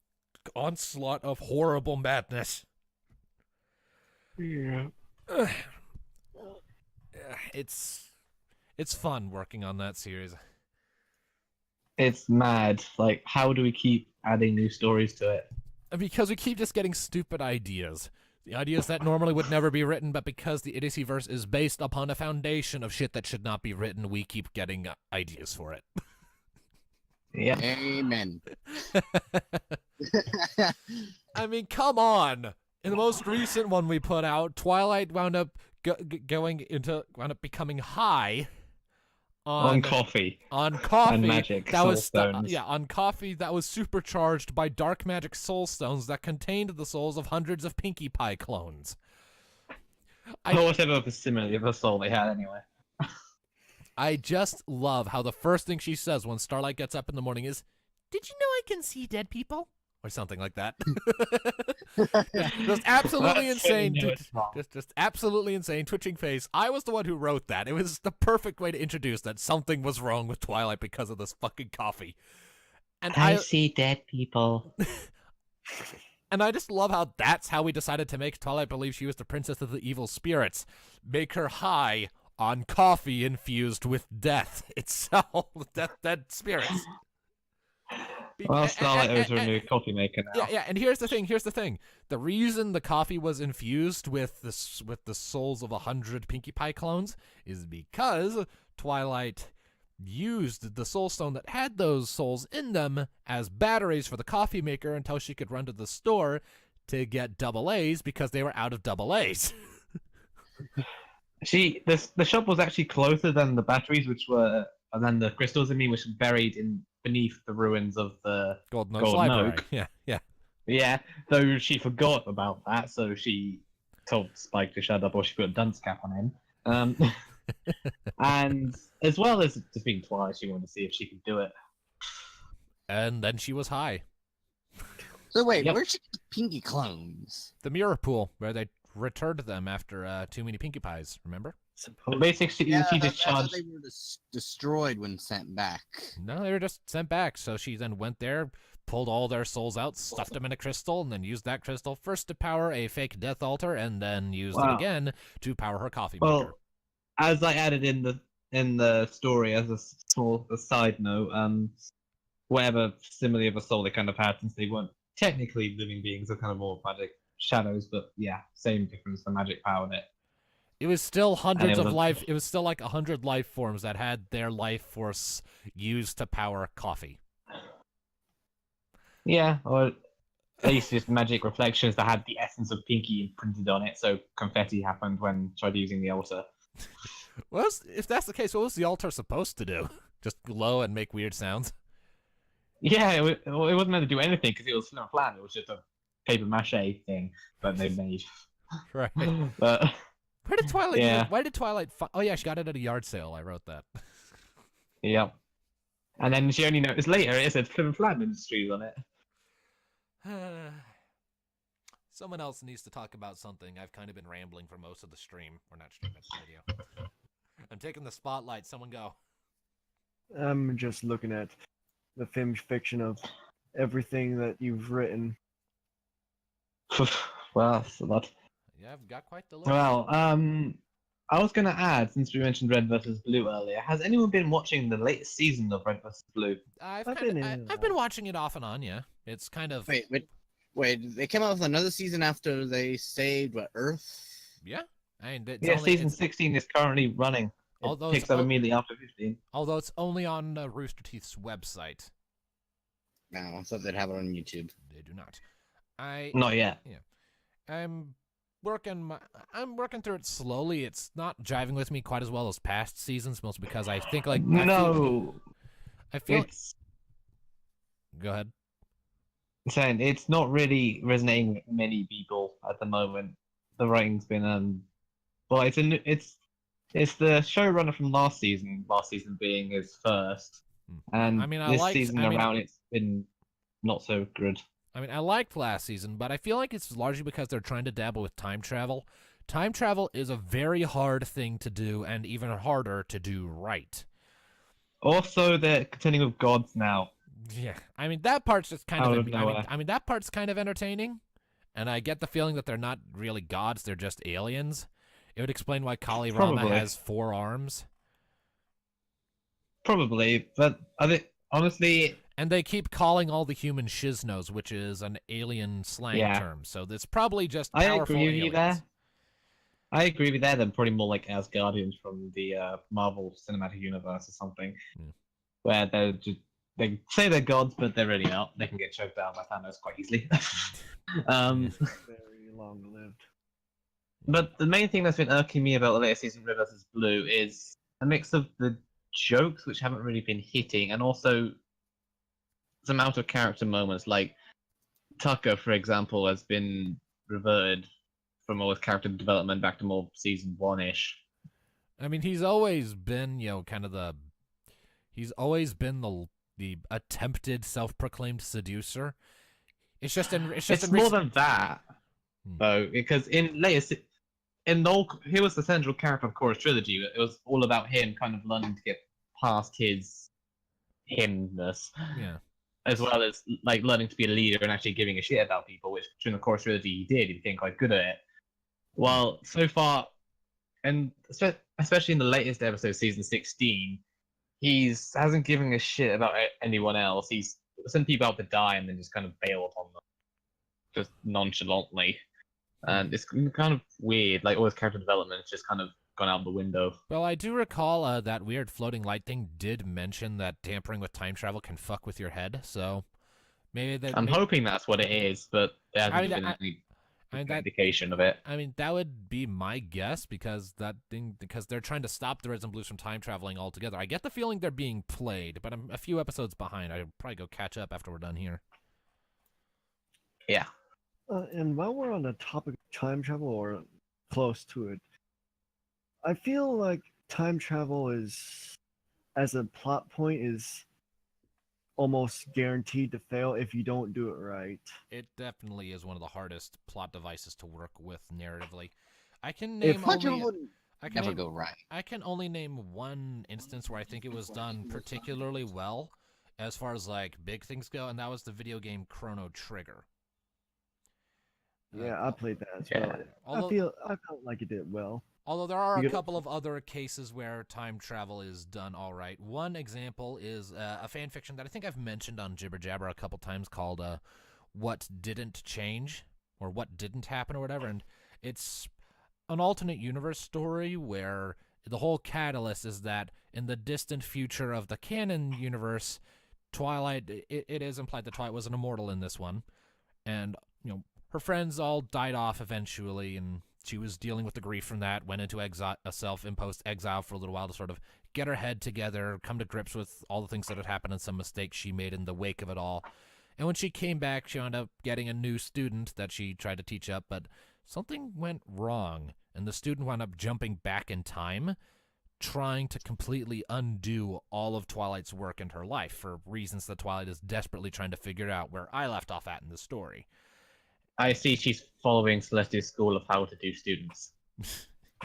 onslaught of horrible madness. Yeah. It's fun working on that series. It's mad. Like, how do we keep adding new stories to it? Because we keep just getting stupid ideas. The ideas that normally would never be written, but because the Idiosyverse is based upon a foundation of shit that should not be written, we keep getting ideas for it. Yeah. Amen. I mean, come on! In the most recent one we put out, Twilight wound up becoming high On coffee. On coffee, And magic that soul was stones. on coffee that was supercharged by dark magic soul stones that contained the souls of hundreds of Pinkie Pie clones. Or whatever the simile of a soul they had anyway. I just love how the first thing she says when Starlight gets up in the morning is, "Did you know I can see dead people?" Or something like that. Yeah, just absolutely That's how you insane. know it's wrong. Just absolutely insane. Twitching face. I was the one who wrote that. It was the perfect way to introduce that something was wrong with Twilight because of this fucking coffee. And I see dead people. And I just love how that's how we decided to make Twilight believe she was the princess of the evil spirits. Make her high on coffee infused with death itself. Dead spirits. Well, Starlight owes her a new coffee maker now. Yeah, and here's the thing. The reason the coffee was infused with the souls of 100 Pinkie Pie clones is because Twilight used the soul stone that had those souls in them as batteries for the coffee maker until she could run to the store to get double A's because they were out of double A's. The shop was actually closer than the batteries, and then the crystals which were buried beneath the ruins of the Golden Oaks Golden Library. Oak. Yeah. Yeah, though she forgot about that, so she told Spike to shut up or she put a dunce cap on him. And as well as defeating Twilight, she wanted to see if she could do it. And then she was high. So wait, Yep. where's the Pinky clones? The mirror pool, where they returned them after too many Pinkie Pies, remember? So basically, she just I thought charged. they were destroyed when sent back. No, they were just sent back. So she then went there, pulled all their souls out, stuffed them in a crystal, and then used that crystal first to power a fake death altar, and then used it Wow. again to power her coffee maker. Well, as I added in the story as a small side note, whatever simile of a soul they kind of had, since they weren't technically living beings, they're kind of more magic shadows, but yeah, same difference. The magic powered it. It was still hundreds it was of a- life. It was still like 100 life forms that had their life force used to power coffee. Yeah, or at least just magic reflections that had the essence of Pinky imprinted on it, so confetti happened when tried using the altar. If that's the case, what was the altar supposed to do? Just glow and make weird sounds? Yeah, it wasn't meant to do anything because it was Flim Flam. It was just a paper mache thing that they made. Right. But Where did Twilight? Yeah. Why did Twilight? Oh yeah, she got it at a yard sale. I wrote that. yeah, and then she only noticed later it said Flim Flam Industries on it. Someone else needs to talk about something. I've kind of been rambling for most of the stream. Or not stream, it's video. I'm taking the spotlight. Someone go. I'm just looking at the film fiction of everything that you've written. Well, that's a lot. Yeah, I've got quite the list. Well, I was gonna add, since we mentioned Red vs. Blue earlier, has anyone been watching the latest season of Red vs. Blue? I've been been watching it off and on. Yeah, it's kind of Wait, they came out with another season after they saved Earth? yeah. I mean, it's Yeah, only, season it's, 16 is currently running. It Although picks it's up o- immediately after 15. although it's only on Rooster Teeth's website. No, I thought they'd have it on YouTube. They do not. Not yet. I'm working through it slowly. It's not jiving with me quite as well as past seasons, mostly because I think No, I feel. it's Go ahead. saying it's not really resonating with many people at the moment. The writing's been Well, it's the showrunner from last season. Last season being his first, and I mean, this season around it's been not so good. I mean, I liked last season, but I feel like it's largely because they're trying to dabble with time travel. Time travel is a very hard thing to do, and even harder to do right. Also, they're contending with gods now. Yeah, I mean that part's just kind Out of. of nowhere. I mean that part's kind of entertaining, and I get the feeling that they're not really gods; they're just aliens. It would explain why Kali Rama Probably. has 4 arms. Probably, but I think honestly, And they keep calling all the humans shiznos, which is an alien slang Yeah. term. So it's probably just I powerful agree with you aliens. there. I agree with that. They're probably more like Asgardians from the Marvel Cinematic Universe or something, Hmm. where they say they're gods, but they're really not. They can get choked down by Thanos quite easily. um, Very long lived. but the main thing that's been irking me about the latest season of Red vs. Blue is a mix of the jokes which haven't really been hitting, and also some out of character moments. Like Tucker, for example, has been reverted from all his character development back to more season 1-ish. I mean, he's always been, he's always been the attempted self-proclaimed seducer. It's just It's more than that, though, because in he was the central character of Chorus Trilogy. It was all about him kind of learning to get past his himness, Yeah. as well as like learning to be a leader and actually giving a shit about people, which during the Chorus Trilogy he did. He became quite good at it. Well, so far, and especially in the latest episode, season 16, hasn't given a shit about anyone else. He's sent people out to die and then just kind of bailed on them, just nonchalantly. And it's kind of weird. Like all his character development has just kind of gone out the window. Well, I do recall that weird floating light thing did mention that tampering with time travel can fuck with your head. So maybe that. I'm hoping that's what it is, but there hasn't I mean, been I- any I mean, that indication of it. I mean, that would be my guess because they're trying to stop the Reds and Blues from time traveling altogether. I get the feeling they're being played, but I'm a few episodes behind. I'll probably go catch up after we're done here. Yeah. And while we're on the topic of time travel or close to it, I feel like time travel is, as a plot point, is almost guaranteed to fail if you don't do it right. It definitely is one of the hardest plot devices to work with narratively. I can name If- Much of it only. would I can never name, go right. I can only name one instance where I think it was done particularly well, as far as like big things go, and that was the video game Chrono Trigger. Yeah, I played that as Yeah. well. Although, I felt like it did well. Although there are a Because- couple of other cases where time travel is done all right. One example is a fan fiction that I think I've mentioned on Jibber Jabber a couple times called What Didn't Change, or What Didn't Happen, or whatever. And it's an alternate universe story where the whole catalyst is that in the distant future of the canon universe, Twilight, it is implied that Twilight was an immortal in this one. And, her friends all died off eventually, and she was dealing with the grief from that, went into a self-imposed exile for a little while to sort of get her head together, come to grips with all the things that had happened and some mistakes she made in the wake of it all. And when she came back, she wound up getting a new student that she tried to teach up, but something went wrong, and the student wound up jumping back in time, trying to completely undo all of Twilight's work in her life for reasons that Twilight is desperately trying to figure out, where I left off at in the story. I see she's following Celestia's school of how to do students.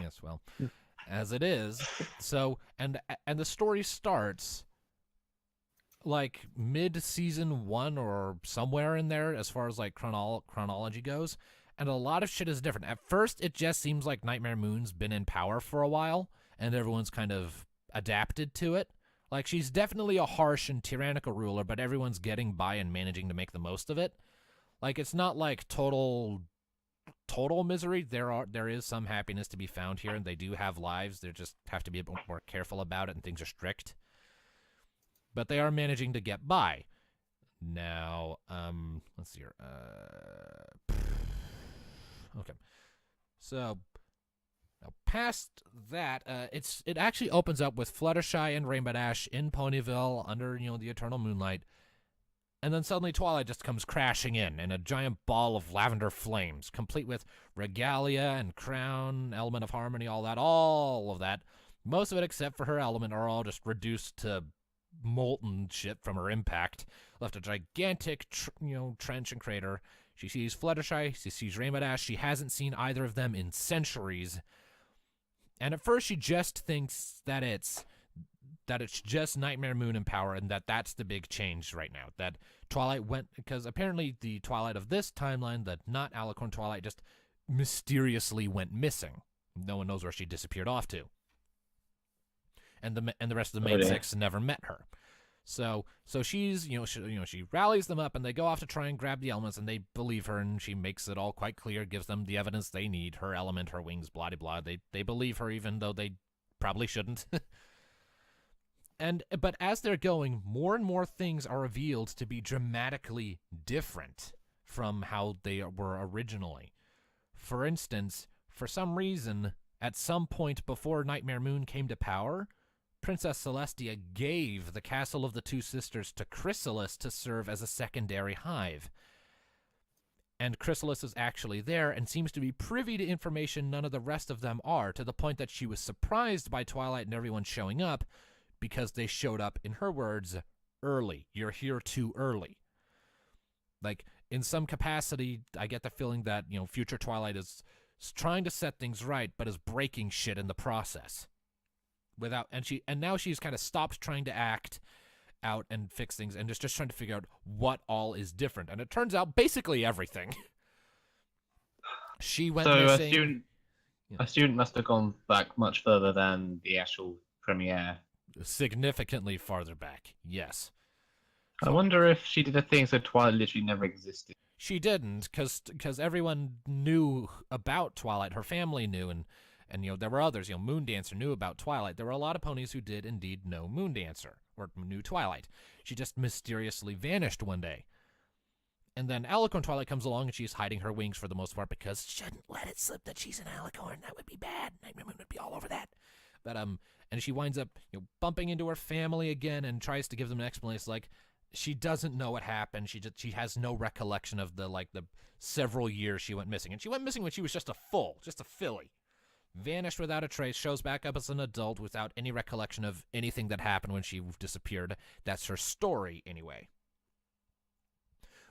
Yes, well, as it is. So, and the story starts like mid-season 1 or somewhere in there as far as like chronology goes, and a lot of shit is different. At first, it just seems like Nightmare Moon's been in power for a while, and everyone's kind of adapted to it. Like, she's definitely a harsh and tyrannical ruler, but everyone's getting by and managing to make the most of it. Like, it's not like total misery. There is some happiness to be found here, and they do have lives. They just have to be a bit more careful about it, and things are strict. But they are managing to get by. Now, let's see here. Okay. So, now past that, it actually opens up with Fluttershy and Rainbow Dash in Ponyville under, the eternal moonlight, And then suddenly Twilight just comes crashing in a giant ball of lavender flames, complete with regalia and crown, element of harmony, all of that. Most of it, except for her element, are all just reduced to molten shit from her impact. Left a gigantic, trench and crater. She sees Fluttershy, she sees Rainbow Dash. She hasn't seen either of them in centuries. And at first she just thinks that it's just Nightmare Moon in power, and that's the big change right now. That Twilight went, because apparently the Twilight of this timeline, the not Alicorn Twilight, just mysteriously went missing. No one knows where she disappeared off to. And the rest of the main six never met her. So she's, she rallies them up, and they go off to try and grab the elements, and they believe her, and she makes it all quite clear, gives them the evidence they need, her element, her wings, blah, blah, blah. They believe her, even though they probably shouldn't. But as they're going, more and more things are revealed to be dramatically different from how they were originally. For instance, for some reason, at some point before Nightmare Moon came to power, Princess Celestia gave the Castle of the Two Sisters to Chrysalis to serve as a secondary hive. And Chrysalis is actually there and seems to be privy to information none of the rest of them are, to the point that she was surprised by Twilight and everyone showing up, because they showed up, in her words, early. You're here too early. Like, in some capacity, I get the feeling that, future Twilight is trying to set things right, but is breaking shit in the process. And now she's kind of stopped trying to act out and fix things, and just trying to figure out what all is different. And it turns out basically everything. She went missing. A student must have gone back much further than the actual premiere. Significantly farther back, yes. I wonder if she did a thing so Twilight literally never existed. She didn't, because everyone knew about Twilight. Her family knew, and there were others. Moondancer knew about Twilight. There were a lot of ponies who did indeed know Moondancer, or knew Twilight. She just mysteriously vanished one day. And then Alicorn Twilight comes along, and she's hiding her wings for the most part, because shouldn't let it slip that she's an Alicorn. That would be bad. Nightmare Moon would be all over that. But and she winds up bumping into her family again and tries to give them an explanation. Like, she doesn't know what happened. She has no recollection of the several years she went missing. And she went missing when she was just a filly. Vanished without a trace, shows back up as an adult without any recollection of anything that happened when she disappeared. That's her story, anyway.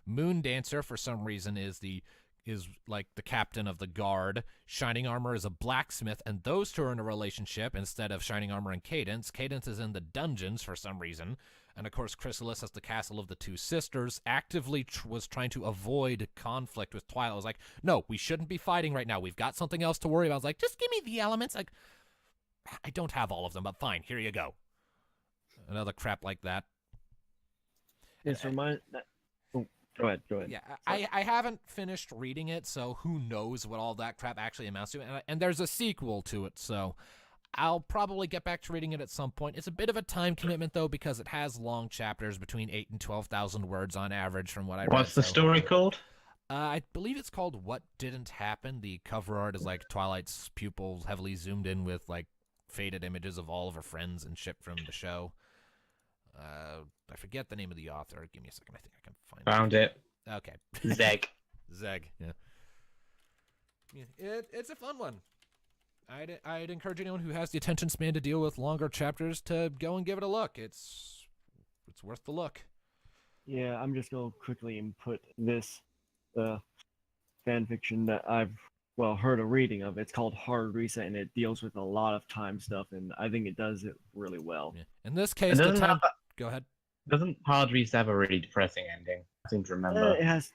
Moondancer, for some reason, is like the captain of the guard. Shining Armor is a blacksmith, and those two are in a relationship instead of Shining Armor and Cadence. Cadence is in the dungeons for some reason. And of course, Chrysalis, as the Castle of the Two Sisters, actively was trying to avoid conflict with Twilight. I was like, no, we shouldn't be fighting right now. We've got something else to worry about. I was like, just give me the elements. Like, I don't have all of them, but fine, here you go. Another crap like that. It's Go ahead. Yeah, I haven't finished reading it, so who knows what all that crap actually amounts to. And there's a sequel to it, so I'll probably get back to reading it at some point. It's a bit of a time commitment, though, because it has long chapters between 8,000 and 12,000 words on average from what I read. What's the story called? I believe it's called What Didn't Happen. The cover art is like Twilight's pupils heavily zoomed in with like faded images of all of her friends and shit from the show. I forget the name of the author. Give me a second. I think I can find Found it. Okay. Zeg. Zeg, yeah. It's a fun one. I'd encourage anyone who has the attention span to deal with longer chapters to go and give it a look. It's worth the look. Yeah, I'm just going to quickly input this fan fiction that I've heard a reading of. It's called Hard Reset, and it deals with a lot of time stuff, and I think it does it really well. Yeah. In this case, the time... Go ahead. Doesn't Hard Reset have a really depressing ending? I seem to remember. It has.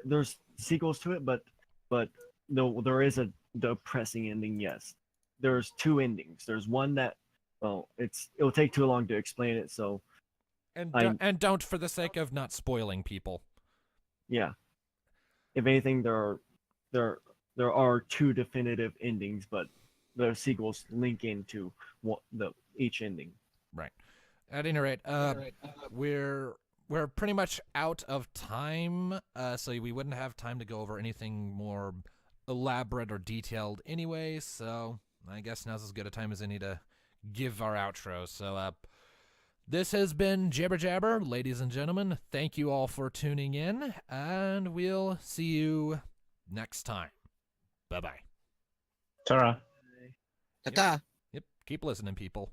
There's sequels to it, but no, there is a depressing ending. Yes, there's two endings. There's one that, it'll take too long to explain it. So, and don't, for the sake of not spoiling people. Yeah, if anything, there are two definitive endings, but the sequels link into each ending. Right. At any rate, we're pretty much out of time, so we wouldn't have time to go over anything more elaborate or detailed anyway, so I guess now's as good a time as any to give our outro. So, This has been Jibber Jabber, ladies and gentlemen. Thank you all for tuning in, and we'll see you next time. Bye-bye. Ta-ra. Ta-ta. Yep, keep listening, people.